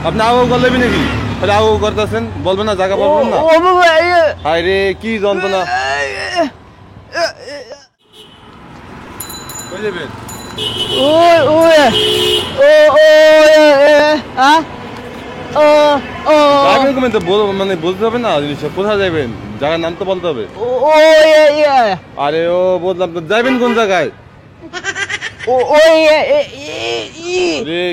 আপনি আও করলেবি নাকি? তাহলে আও করতেছেন, বলবেন না, জায়গা বলবেন না। আরে কি যন্ত্রণা। কই যাবেন? মানে বলতে হবে না জিনিসটা, কোথায় যাবেন, জায়গার নাম তো বলতে হবে। আরে ও বললাম তো, যাবেন কোন জায়গায়?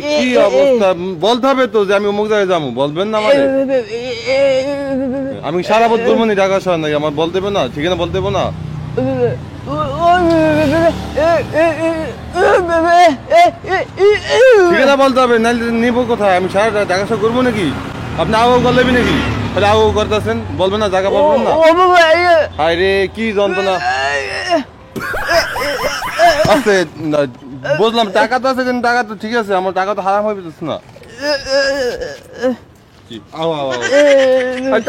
কি অবস্থা, বলতে হবে তো যে আমি অমুক জায়গায় যাবো, বলবেন না মানে? আমি সারা বছর ঘুরবো নি ঢাকা শহর নাকি, আমার বলতে হবে না, ঠিকানা বলতে হবে না? ঠিকানা বলতে হবে, নাহলে নিবো কোথায়? আমি সারা ঢাকা শহর ঘুরবো নাকি? আপনি আও করলেবি নাকি? তাহলে আও করতেছেন, বলবেন না, জায়গা বলবেন না। আরে কি যন্ত্রণা। আছে বুঝলাম, টাকা তো আছে, টাকা তো ঠিক আছে, আমার টাকা তো হারাম হয়ে যেতেছে না।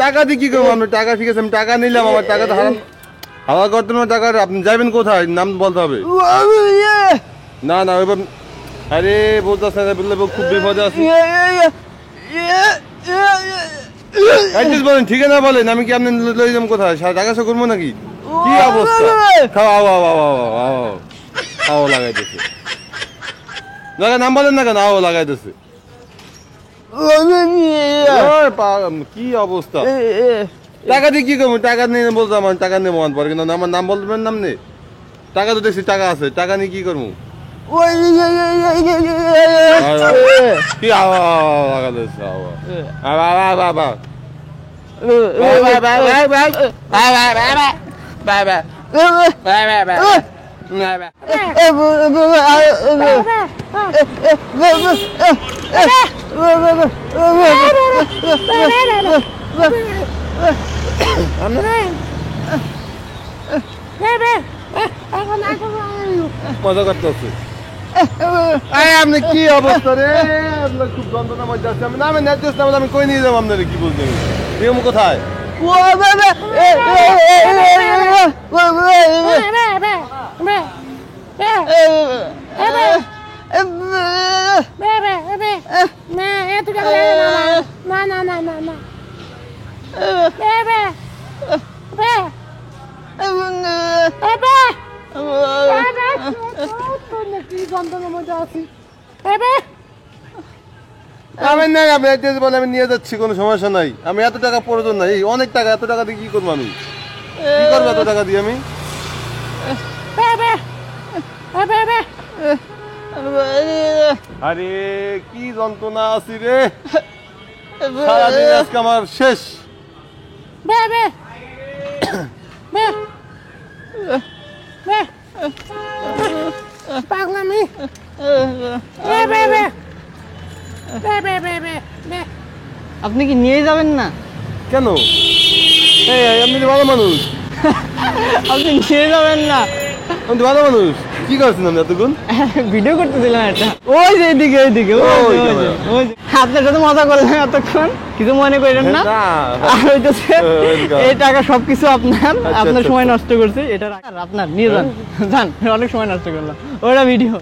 টাকা দিয়ে কি করবো? আমি টাকা ঠিক আছে, আমি টাকা নিলাম, আমার টাকা তো হারাম হাওয়া করতে না। টাকা আপনি যাবেন কোথায়, নাম বলতে হবে। না না ওইবার, আরে বলতেছে না, বললে খুব বিপদে আছি। বলেন, ঠিকানা বলেন, আমি কি আপনি লই যাম কোথায়? টাকা সে করবো নাকি? কি অবস্থা, খাও আও লাগাইতেছে। নাম বলেন না কেন, আও লাগাইতেছে। কি অবস্থা, টাকা দিয়ে কি করবো? টাকা নিয়ে বলতাম, টাকা নেবো পরে, কিন্তু আমার নাম বলবেন, নাম নেই। টাকা তো দেখছি টাকা আছে, টাকা নিয়ে কি করবো? কি লাগাইতেছে মজা করতেছে। আপনি কি অবস্থা রে? আপনার খুব যন্ত্রণা মধ্যে আছে। আমি নামে নির্দেশ নাম আমি কই নিয়ে যাবো আপনার, কি বলছেন? নিয়ম কোথায়? আমি নিয়ে যাচ্ছি, কোনো সমস্যা নাই। আমি এত টাকা প্রয়োজন নাই, অনেক টাকা, এত টাকা দিয়ে কি করবো? আমি কি করবো এত টাকা দিয়ে? আমি আরে কি যন্ত্রণা আছি রে, সারাদিন আজকে আমার শেষ। পাগলামি। আপনি কি নিয়ে যাবেন না? কেন? আপনি ভালো মানুষ। আপনি নিয়ে যাবেন না? আমি তো ভালো মানুষ। কি করছেন আপনি এতক্ষণ? ভিডিও করতেছিলাম একটা। ওই যে এইদিকে, এইদিকে আপনার সাথে মজা করলেন এতক্ষণ, কিছু মনে করেন না। আর হইতেছে এই টাকা সবকিছু আপনার, আপনার সময় নষ্ট করছি, এটা আপনার, নিয়ে যান, অনেক সময় নষ্ট করলাম। ওটা ভিডিও।